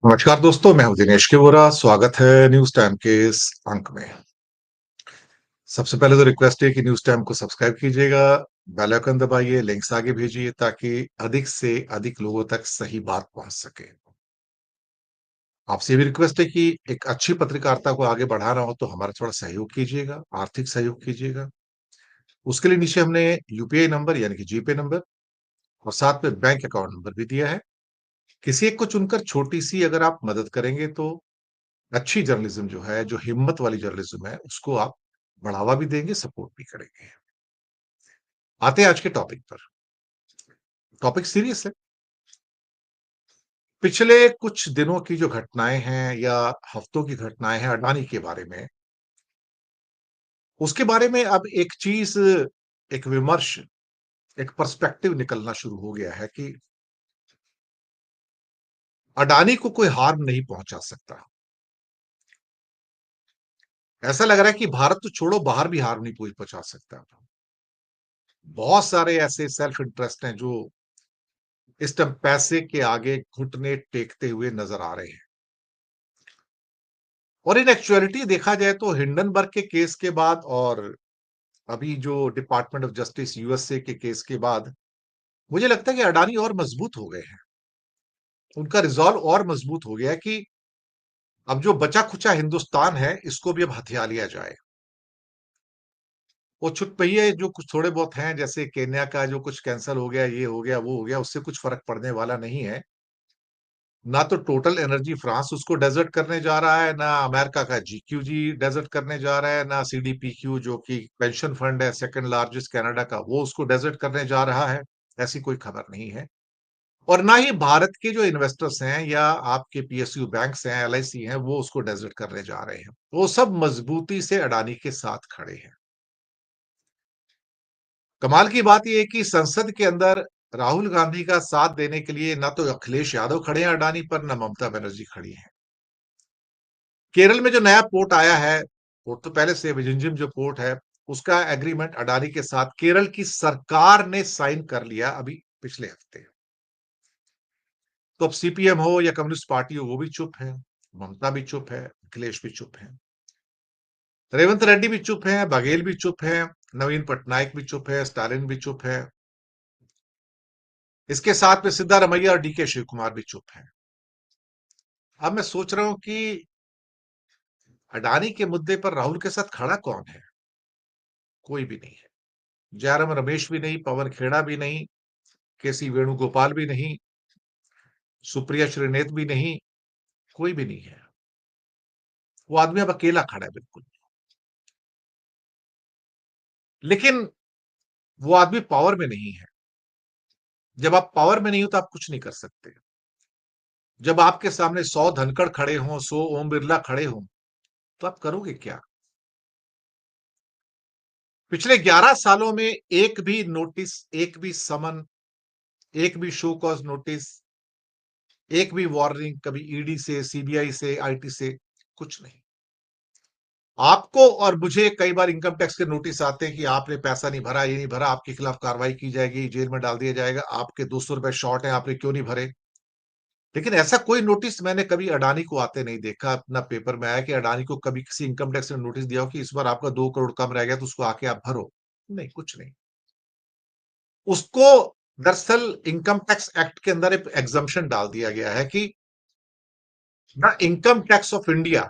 नमस्कार दोस्तों, मैं हूँ दिनेश के वोरा। स्वागत है न्यूज़ टाइम के इस अंक में। सबसे पहले तो रिक्वेस्ट है कि न्यूज़ टाइम को सब्सक्राइब कीजिएगा, बेल आइकन दबाइए, लिंक्स आगे भेजिए ताकि अधिक से अधिक लोगों तक सही बात पहुँच सके। आपसे भी रिक्वेस्ट है कि एक अच्छी पत्रकारिता को आगे बढ़ाना हो तो हमारा थोड़ा सहयोग कीजिएगा, आर्थिक सहयोग कीजिएगा। उसके लिए नीचे हमने यूपीआई नंबर यानी कि जीपे नंबर और साथ में बैंक अकाउंट नंबर भी दिया है। किसी एक को चुनकर छोटी-सी अगर आप मदद करेंगे तो अच्छी जर्नलिज्म जो है, जो हिम्मत वाली जर्नलिज्म है, उसको आप बढ़ावा भी देंगे, सपोर्ट भी करेंगे। आते हैं आज के टॉपिक पर। टॉपिक सीरियस है। पिछले कुछ दिनों की जो घटनाएँ हैं या हफ्तों की घटनाएँ हैं अडानी के बारे में, उसके बारे में अब एक चीज़, एक विमर्श, एक पर्सपेक्टिव निकलना शुरू हो गया है कि अडानी को कोई हार्म नहीं पहुँचा सकता। ऐसा लग रहा है कि भारत तो छोड़ो, बाहर भी हार्म नहीं पहुँचा सकता। बहुत सारे ऐसे सेल्फ इंटरेस्ट हैं जो इस टाइम पैसे के आगे घुटने टेकते हुए नजर आ रहे हैं। और इन एक्चुअलिटी देखा जाए तो हिंडनबर्ग के केस के बाद और अभी जो डिपार्टमेंट ऑफ जस्टिस यूएसए के केस के बाद मुझे लगता है कि अडानी और मजबूत हो गए हैं। उनका रिजॉल्व और मजबूत हो गया है कि अब जो बचा खुचा हिंदुस्तान है इसको भी अब हथिया लिया जाए। वो छुटपहिये जो कुछ थोड़े बहुत हैं, जैसे केन्या का जो कुछ कैंसल हो गया, ये हो गया, वो हो गया, उससे कुछ फर्क पड़ने वाला नहीं है। ना तो टोटल एनर्जी फ्रांस उसको डेजर्ट करने जा रहा है, ना अमेरिका का जीक्यूजी डेजर्ट करने जा रहा है, ना सीडीपीक्यू जो कि पेंशन फंड है सेकंड लार्जेस्ट कनाडा का, वो उसको डेजर्ट करने जा रहा है। ऐसी कोई खबर नहीं है। और ना ही भारत के जो इन्वेस्टर्स हैं या आपके पीएसयू बैंक्स हैं, एलआईसी हैं, वो उसको डेजर्ट करने जा रहे हैं। वो सब मजबूती से अडानी के साथ खड़े हैं। कमाल की बात यह है कि संसद के अंदर राहुल गांधी का साथ देने के लिए ना तो अखिलेश यादव खड़े हैं अडानी पर, ना ममता बनर्जी खड़ी हैं। केरल में जो नया पोर्ट आया है, पोर्ट तो पहले से विजिंजिम जो पोर्ट है, उसका एग्रीमेंट अडानी के साथ केरल की सरकार ने साइन कर लिया अभी पिछले हफ्ते। तो अब सीपीएम हो या कम्युनिस्ट पार्टी हो, वो भी चुप है, ममता भी चुप है, अखिलेश भी चुप है, रेवंत रेड्डी भी चुप है, बघेल भी चुप है, नवीन पटनायक भी चुप है, स्टालिन भी चुप है। इसके साथ में सिद्धारमैया और डीके शिव कुमार भी चुप है। अब मैं सोच रहा हूं कि अडानी के मुद्दे पर राहुल के साथ खड़ा कौन है? कोई भी नहीं है। जयराम रमेश भी नहीं, पवन खेड़ा भी नहीं, केसी वेणुगोपाल भी नहीं, सुप्रिया श्रीनेत भी नहीं, कोई भी नहीं है। वो आदमी अब अकेला खड़ा है बिल्कुल। लेकिन वो आदमी पावर में नहीं है। जब आप पावर में नहीं हो तो आप कुछ नहीं कर सकते। जब आपके सामने 100 धनखड़ खड़े हों, 100 ओम बिरला खड़े हों, तो आप करोगे क्या? पिछले 11 सालों में एक भी नोटिस, एक भी समन, एक भी शो कॉज नोटिस, एक भी वार्निंग कभी ईडी से, सीबीआई से, आईटी से, कुछ नहीं। आपको और मुझे कई बार इनकम टैक्स के नोटिस आते हैं कि आपने पैसा नहीं भरा, ये नहीं भरा, आपके खिलाफ कार्रवाई की जाएगी, जेल में डाल दिया जाएगा, आपके 200 रुपए शॉर्ट हैं, आपने क्यों नहीं भरे। लेकिन ऐसा कोई नोटिस मैंने कभी अडानी को आते नहीं देखा। अपना पेपर में आया कि अडानी को कभी किसी इनकम टैक्स ने नोटिस दिया हो कि इस बार आपका 2 करोड़ कम रह गया तो उसको आके आप भरो। नहीं, कुछ नहीं। उसको दरअसल इनकम टैक्स एक्ट के अंदर एक एग्जम्पशन डाल दिया गया है कि the income tax of India,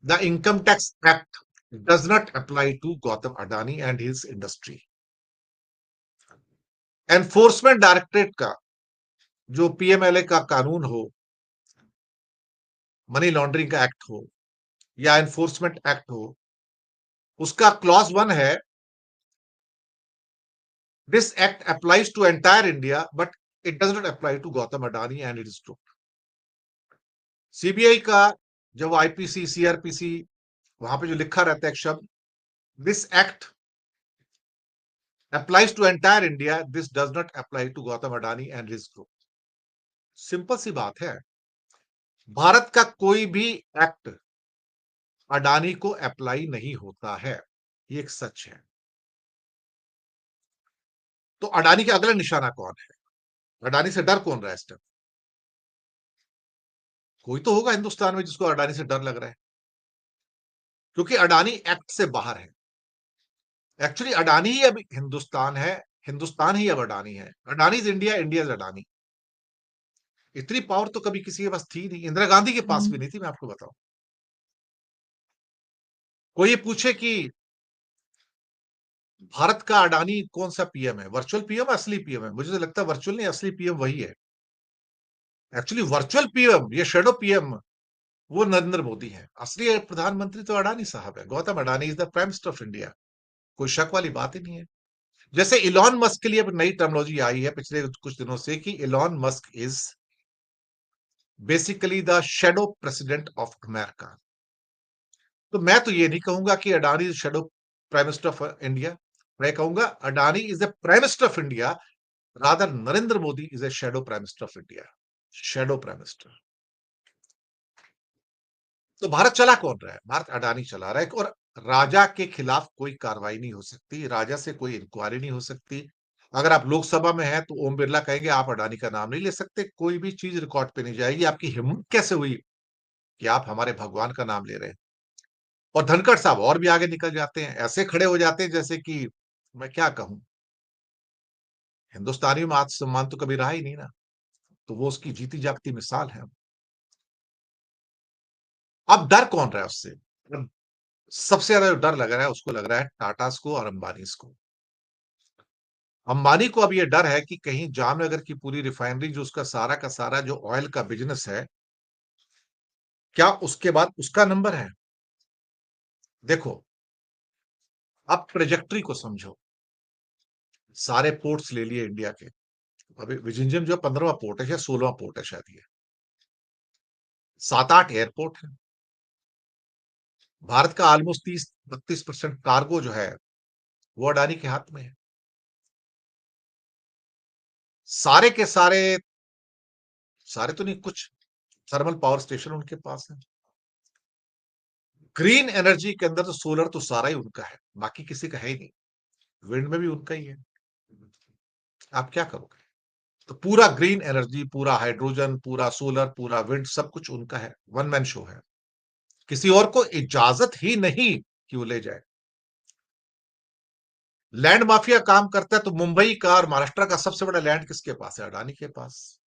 the income tax act does not apply to Gautam Adani and his industry. Enforcement directorate का जो पीएमएलए का कानून हो, मनी लॉन्ड्रिंग का एक्ट हो या एनफोर्समेंट एक्ट हो, उसका क्लॉज 1 है, this act applies to entire India but it does not apply to Gautam Adani and its group. CBI का जब आईपीसी, सीआरपीसी, वहां पे जो लिखा रहता है एक शब्द, this act applies to entire India, this does not apply to Gautam Adani and his group. Simple सी बात है। भारत का कोई भी एक्ट अडानी को अप्लाई नहीं होता है। ये एक सच है। तो अडानी का अगला निशाना कौन है? अडानी से डर कौन रहा है इस टाइम? कोई तो होगा हिंदुस्तान में जिसको अडानी से डर लग रहा है, क्योंकि अडानी एक्ट से बाहर है। एक्चुअली अडानी ही अब हिंदुस्तान है, हिंदुस्तान ही अब अडानी है। Adani is India, India is Adani. इतनी पावर तो कभी किसी के पास थी नहीं, इंदिरा गांधी के पास भी नहीं थी, मैं आपको बताऊं। कोई ये पूछे कि भारत का अडानी कौन सा पीएम है, वर्चुअल पीएम असली पीएम है, मुझे तो लगता है वर्चुअल नहीं, असली पीएम वही है। एक्चुअली वर्चुअल पीएम, ये शेडो पीएम, वो नरेंद्र मोदी है। असली प्रधानमंत्री तो अडानी साहब है, Gautam Adani is the prime minister of India. कोई शक वाली बात ही नहीं है। जैसे इलॉन मस्क के लिए अब नई टर्मिनोलॉजी आई है पिछले कुछ दिनों से कि Elon Musk is basically the shadow president of America. तो मैं तो ये नहीं कहूंगा कि Adani is shadow prime minister of India, मैं कहूंगा Adani is the prime minister of India, rather Narendra Modi is a shadow prime minister of India. Shadow prime minister. तो भारत चला कौन रहा है? भारत अडानी चला रहा है। और राजा के खिलाफ कोई कार्रवाई नहीं हो सकती, राजा से कोई इंक्वायरी नहीं हो सकती। अगर आप लोकसभा में हैं तो ओम बिरला कहेंगे आप अडानी का नाम नहीं ले सकते, कोई भी चीज रिकॉर्ड पे नहीं जाएगी। आपकी हिम्मत कैसे हुई कि आप हमारे भगवान का नाम ले रहे हैं? और धनखड़ साहब और भी आगे निकल जाते हैं, ऐसे खड़े हो जाते हैं जैसे कि मैं क्या कहूं, हिंदुस्तानियों में आत्मसम्मान तो कभी रहा ही नहीं ना। तो वो उसकी जीती जागती मिसाल है। अब डर कौन रहा है उससे? अब सबसे ज्यादा जो डर लग रहा है उसको लग रहा है टाटास को और अंबानीज को। अंबानी को अब ये डर है कि कहीं जामनगर की पूरी रिफाइनरी, जो उसका सारा का सारा जो ऑयल का बिजनेस है, क्या उसके बाद उसका नंबर है? देखो, अब ट्रेजेक्टरी को समझो। सारे पोर्ट्स ले लिए इंडिया के। अभी विजिंजम जो 15वां पोर्ट है या 16वां पोर्ट है शायद, ये 7-8 एयरपोर्ट है। भारत का ऑलमोस्ट 30-32% कार्गो जो है वो अडानी के हाथ में है। सारे के सारे, सारे तो नहीं, कुछ थर्मल पावर स्टेशन उनके पास है। ग्रीन एनर्जी के अंदर तो सोलर तो सारा ही उनका है, बाकी किसी का है ही नहीं। विंड में भी उनका ही है। आप क्या करोगे? तो पूरा ग्रीन एनर्जी, पूरा हाइड्रोजन, पूरा सोलर, पूरा विंड, सब कुछ उनका है। वन मैन शो है। किसी और को इजाजत ही नहीं कि वो ले जाए। लैंड माफिया काम करता है तो मुंबई का और महाराष्ट्र का सबसे बड़ा लैंड किसके पास है? अडानी के पास।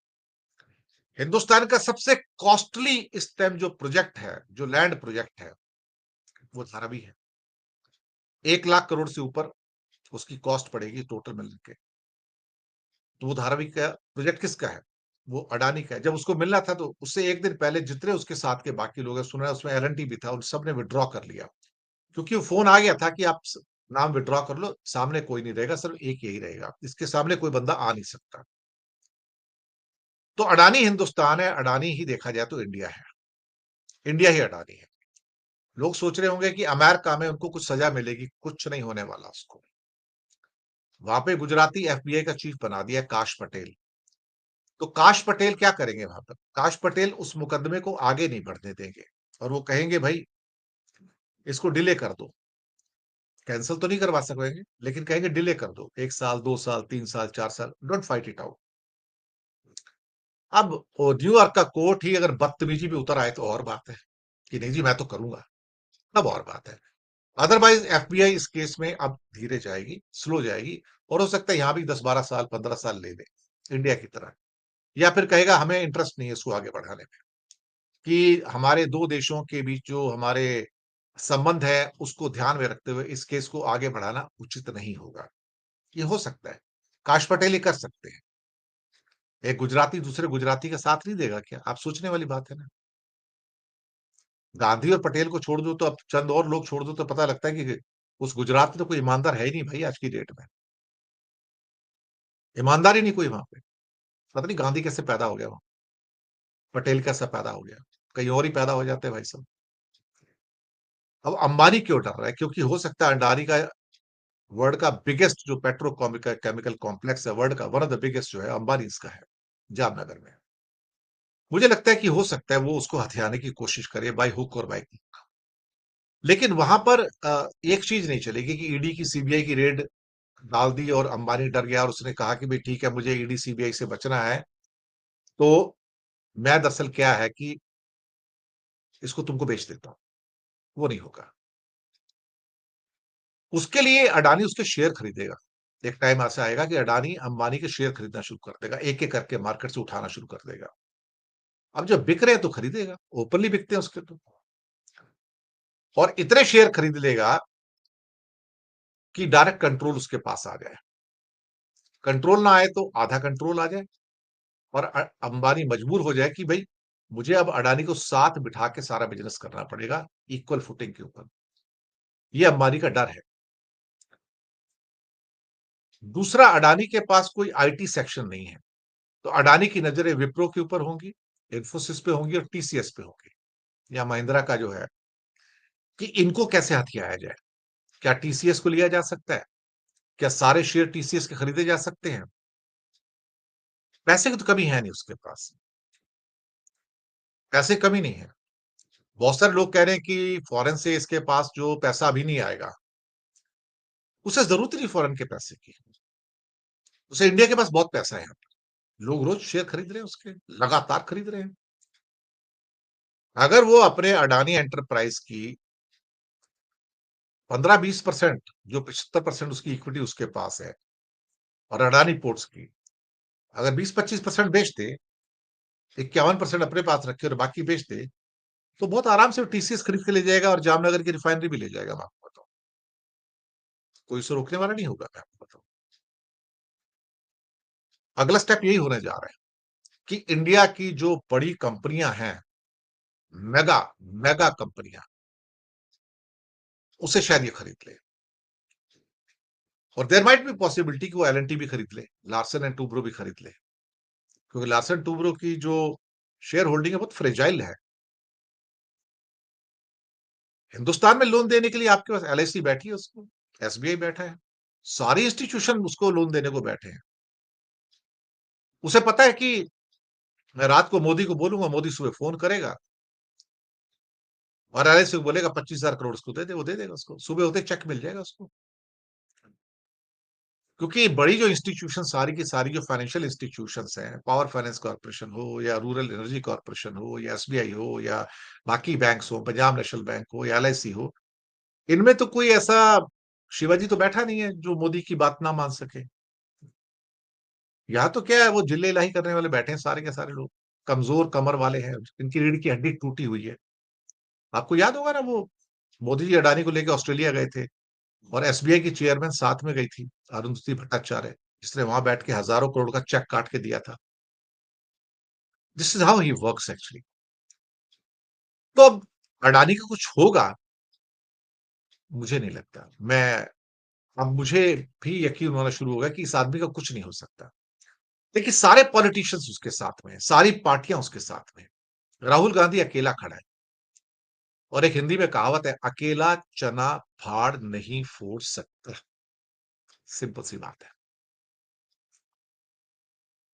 हिंदुस्तान का सबसे कॉस्टली इस टाइम जो प्रोजेक्ट है, जो लैंड प्रोजेक्ट है, वो धारावी है। 1 लाख करोड़ से ऊपर उसकी कॉस्ट पड़ेगी टोटल मिलकर के। तो वो धारावी का प्रोजेक्ट किसका है? वो अडानी का है। जब उसको मिलना था तो उससे एक दिन पहले जितने उसके साथ के बाकी लोग हैं, सुना है उसमें एलएनटी भी था, उन सब ने विड्रॉ कर लिया। क्योंकि वो फोन आ गया था कि आप नाम विड्रॉ कर लो, सामने कोई नहीं रहेगा, सिर्फ एक यही रहेगा, इसके सामने कोई बंदा आ नहीं सकता। तो अडानी हिंदुस्तान है, अडानी ही देखा जाए तो इंडिया है। इंडिया ही अडानी है। लोग सोच रहे होंगे कि अमेरिका में उनको कुछ सजा मिलेगी, कुछ नहीं होने वाला उसको। वहां पे गुजराती एफबीआई का चीफ बना दिया काश पटेल। तो काश पटेल क्या करेंगे वहां पर? काश पटेल उस मुकदमे को आगे नहीं बढ़ने देंगे और वो कहेंगे भाई इसको डिले कर दो। कैंसिल तो नहीं करवा सकेंगे, लेकिन कहेंगे डिले कर दो, 1 साल, 2 साल, 3 साल, 4 साल, डोंट फाइट इट आउट। अब न्यूयॉर्क का कोर्ट ही अगर बदतमीजी भी उतर आए तो और बात है कि नहीं जी मैं तो करूंगा, तब और बात है। अदरवाइज एफबीआई इस केस में अब धीरे जाएगी, स्लो जाएगी, और हो सकता है यहां भी 10-12 साल, 15 साल ले ले इंडिया की तरह। या फिर कहेगा हमें इंटरेस्ट नहीं है इसको आगे बढ़ाने में, कि हमारे दो देशों के बीच जो हमारे संबंध है उसको ध्यान में रखते हुए इस केस को आगे बढ़ाना उचित नहीं होगा। ये हो सकता है। काश पटेल ये कर सकते हैं। एक गुजराती दूसरे गुजराती का साथ नहीं देगा क्या? आप सोचने वाली बात है ना। गांधी और पटेल को छोड़ दो तो अब चंद और लोग छोड़ दो तो पता लगता है कि उस गुजरात में तो कोई ईमानदार है ही नहीं भाई आज की डेट में। ईमानदार ही नहीं कोई वहां पे। पता नहीं गांधी कैसे पैदा हो गया वहां, पटेल कैसा पैदा हो गया, कहीं और ही पैदा हो जाते हैं भाई सब। अब अंबानी क्यों डर रहा है? क्योंकि हो सकता है अंडानी का वर्ल्ड का बिगेस्ट जो पेट्रोकेमिकल केमिकल कॉम्प्लेक्स है, वर्ल्ड का वन ऑफ द बिगेस्ट जो है अंबानी इसका है, जामनगर में। मुझे लगता है कि हो सकता है वो उसको हथियाने की कोशिश करे बाय हुक और बाय क्रुक। लेकिन वहां पर एक चीज नहीं चलेगी कि ईडी की सीबीआई की रेड डाल दी और अंबानी डर गया और उसने कहा कि भाई ठीक है मुझे ईडी सीबीआई से बचना है। तो मैं दरअसल क्या है कि इसको तुमको बेच देता हूं, वो नहीं होगा। उसके लिए अडानी उसके शेयर खरीदेगा। एक टाइम ऐसा आएगा कि अडानी अंबानी के शेयर खरीदना शुरू कर देगा, एक एक करके मार्केट से उठाना शुरू कर देगा। अब जब बिक रहे हैं तो खरीदेगा, ओपनली बिकते हैं उसके तो। और इतने शेयर खरीद लेगा कि डायरेक्ट कंट्रोल उसके पास आ जाए। कंट्रोल ना आए तो आधा कंट्रोल आ जाए, और अंबानी मजबूर हो जाए कि भाई मुझे अब अडानी को साथ बिठा के सारा बिजनेस करना पड़ेगा, इक्वल फुटिंग के ऊपर। ये अंबानी का डर है। दूसरा, अडानी के पास कोई आईटी सेक्शन नहीं है, तो अडानी की नजरें विप्रो के ऊपर होंगी, इन्फोसिस पे होंगी और टीसीएस पे होंगी, या महिंद्रा का जो है, कि इनको कैसे हथियाया जाए। क्या टीसीएस को लिया जा सकता है? क्या सारे शेयर टीसीएस के खरीदे जा सकते हैं? पैसे की तो कमी है नहीं उसके पास, पैसे की कमी नहीं है। बहुत सारे लोग कह रहे हैं कि फॉरेन से इसके पास जो पैसा अभी नहीं आएगा, उसे जरूरत ही नहीं फॉरेन के पैसे की, उसे इंडिया के पास बहुत पैसा है। लोग रोज शेयर खरीद रहे हैं उसके, लगातार खरीद रहे हैं। अगर वो अपने अडानी एंटरप्राइज की 15-20%, जो 75% उसकी इक्विटी उसके पास है, और अडानी पोर्ट्स की अगर 20-25% बेच दे, 51% अपने पास रखे और बाकी बेच दे, तो बहुत आराम से टीसीएस खरीद के ले जाएगा और जामनगर की रिफाइनरी भी ले जाएगा। मैं आपको बताऊं, कोई उसे रोकने वाला नहीं होगा। मैं आपको बताऊं, अगला स्टेप यही होने जा रहा है कि इंडिया की जो बड़ी कंपनियां हैं, मेगा मेगा कंपनियां, उसे शायद ये खरीद ले। और देयर माइट बी पॉसिबिलिटी कि वो एलएनटी भी खरीद ले, लार्सन एंड टूब्रो भी खरीद ले, क्योंकि लार्सन टूब्रो की जो शेयर होल्डिंग है बहुत फ्रेजाइल है। हिंदुस्तान में लोन देने के लिए आपके पास एलआईसी बैठी है, उसको एसबीआई बैठा है, सारी इंस्टीट्यूशन उसको लोन देने को बैठे हैं। उसे पता है कि मैं रात को मोदी को बोलूंगा, मोदी सुबह फोन करेगा और एलआईसी को बोलेगा 25,000 करोड़ उसको दे दे, वो दे देगा, उसको सुबह होते चेक मिल जाएगा उसको। क्योंकि बड़ी जो इंस्टीट्यूशन सारी की सारी जो फाइनेंशियल इंस्टीट्यूशंस हैं, पावर फाइनेंस कॉर्पोरेशन हो या रूरल एनर्जी कॉर्पोरेशन हो या एसबीआई हो या बाकी बैंक्स हो, पंजाब नेशनल बैंक हो या एलआईसी हो, इनमें तो कोई ऐसा शिवाजी तो बैठा नहीं है जो मोदी की बात ना मान सके। यहाँ तो क्या है, वो जिल्ले इलाही करने वाले बैठे हैं सारे के सारे लोग, कमजोर कमर वाले हैं, इनकी रीढ़ की हड्डी टूटी हुई है। आपको याद होगा ना, वो मोदी जी अडानी को लेकर ऑस्ट्रेलिया गए थे और एसबीआई की चेयरमैन साथ में गई थी, अरुंधति भट्टाचार्य, जिसने वहां बैठ के हजारों करोड़ का चेक काट के दिया था। This is how he works actually. तो अब अडानी का कुछ होगा, मुझे नहीं लगता। मैं अब मुझे भी यकीन होना शुरू होगा कि इस आदमी का कुछ नहीं हो सकता। देखिए, सारे पॉलिटिशियंस उसके साथ में हैं, सारी पार्टियां उसके साथ में हैं। राहुल गांधी अकेला खड़ा है, और एक हिंदी में कहावत है, अकेला चना फाड़ नहीं फोड़ सकता। सिंपल सी बात है।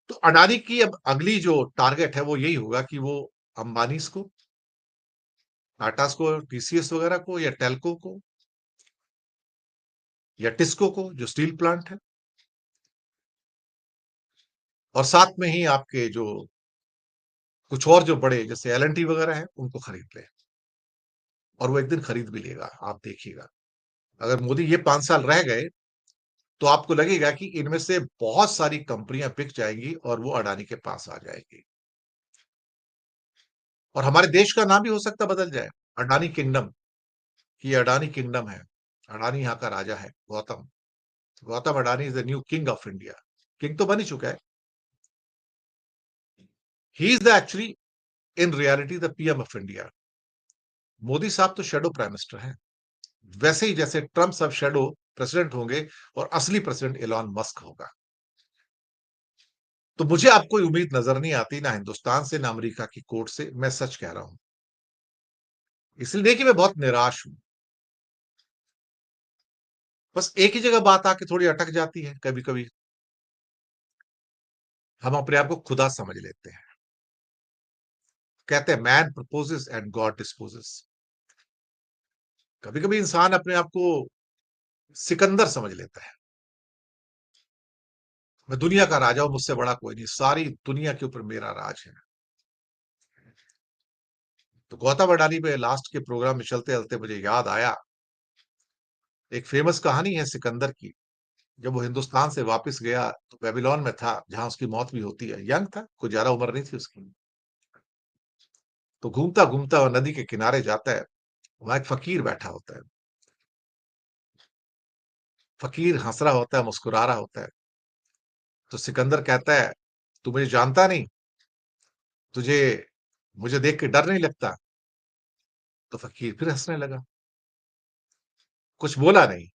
तो अडानी की अब अगली जो टारगेट है वो यही होगा कि वो अंबानीज को, टाटास को, टीसीएस वगैरह को, या टेल्को को, या टिस्को को जो स्टील प्लांट है, और साथ में ही आपके जो कुछ और जो बड़े जैसे एलएनटी वगैरह है, उनको खरीद ले। और वो एक दिन खरीद भी लेगा, आप देखिएगा। अगर मोदी ये 5 साल रह गए, तो आपको लगेगा कि इनमें से बहुत सारी कंपनियां बिक जाएंगी और वो अडानी के पास आ जाएगी, और हमारे देश का नाम भी हो सकता बदल जाए, अडानी किंगडम। कि अडानी किंगडम है, अडानी यहाँ का राजा है, Gautam. Gautam Adani is the new king of India. King तो बन ही चुका है, he is the actually in reality the PM of India. Modi साहब तो शेडो प्राइम मिनिस्टर हैं, वैसे ही जैसे ट्रम्प सब शेडो प्रेसिडेंट होंगे और असली प्रेसिडेंट एलॉन मस्क होगा। तो मुझे अब कोई उम्मीद नजर नहीं आती, ना हिंदुस्तान से ना अमेरिका की कोर्ट से, मैं सच कह रहा हूं। इसलिए देखिए, मैं बहुत निराश हूं। बस एक ही जगह बात आके थोड़ी अटक जाती है कभी कभी, हम अपने आप को खुदा समझ लेते हैं। कहते हैं man proposes and God disposes. कभी कभी इंसान अपने आप को सिकंदर समझ लेता है, मैं दुनिया का राजा हूं, मुझसे बड़ा कोई नहीं, सारी दुनिया के ऊपर मेरा राज है। तो गौतम अडानी पे लास्ट के प्रोग्राम में चलते-चलते मुझे याद आया, एक फ़ेमस कहानी है सिकंदर की। जब वो हिंदुस्तान से वापस गया, तो बेबीलोन में था, जहाँ उसकी मौत भी होती है। यंग था, कोई ज़्यादा उम्र नहीं थी उसकी। तो घूमता-घूमता वो नदी के किनारे जाता है, वहाँ एक फ़कीर बैठा होता है। फ़कीर हँस रहा होता है, मुस्कुरा रहा होता है। तो सिकंदर कहता है, "तू मुझे जानता नहीं? तुझे मुझे देख के डर नहीं लगता?" तो फ़कीर फिर हँसने लगा, कुछ बोला नहीं।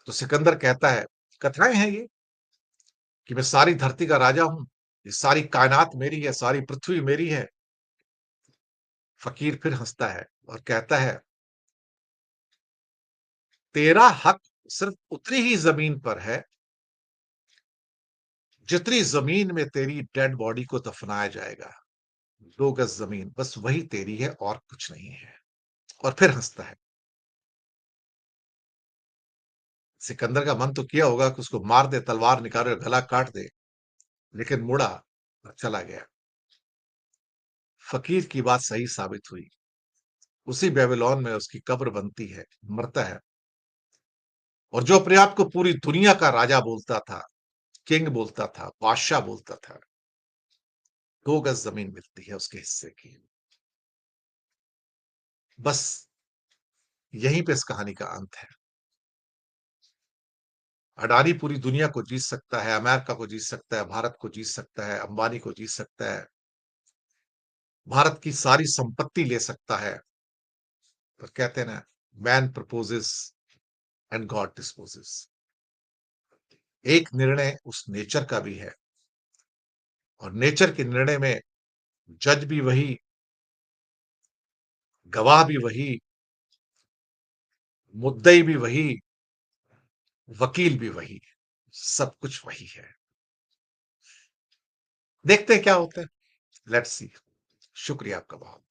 तो सिकंदर कहता है, "कथाएँ हैं ये कि मैं सारी धरती का राजा हूँ, ये सारी कायनात मेरी है, सारी पृथ्वी मेरी है।" फ़कीर फिर हँसता है और कहता है, "तेरा हक सिर्फ़ उतनी ही ज़मीन पर है, जितनी ज़मीन में तेरी डेड बॉडी को दफ़नाया जाएगा। 2 गज़ ज़मीन, बस वही तेरी है और कुछ नहीं है।" और फिर हँसता है। सिकंदर का मन तो किया होगा कि उसको मार दे, तलवार निकाले और गला काट दे, लेकिन मुड़ा और चला गया। फ़कीर की बात सही साबित हुई। उसी बेबीलोन में उसकी कब्र बनती है, मरता है और जो अपने आप को पूरी दुनिया का राजा बोलता था, किंग बोलता था, बादशाह बोलता था, 2 गज़ ज़मीन मिलती है उसके हिस्से की। बस यहीं पे इस कहानी का अंत है। अडानी पूरी दुनिया को जीत सकता है, अमेरिका को जीत सकता है, भारत को जीत सकता है, अंबानी को जीत सकता है, भारत की सारी संपत्ति ले सकता है। पर कहते हैं ना, man proposes and God disposes. एक निर्णय उस नेचर का भी है और नेचर के निर्णय में जज भी वही, गवाह भी वही, मुद्दई भी वही, वकील भी वही, सब कुछ वही है। देखते हैं क्या होता है। Let's see. शुक्रिया आपका बहुत।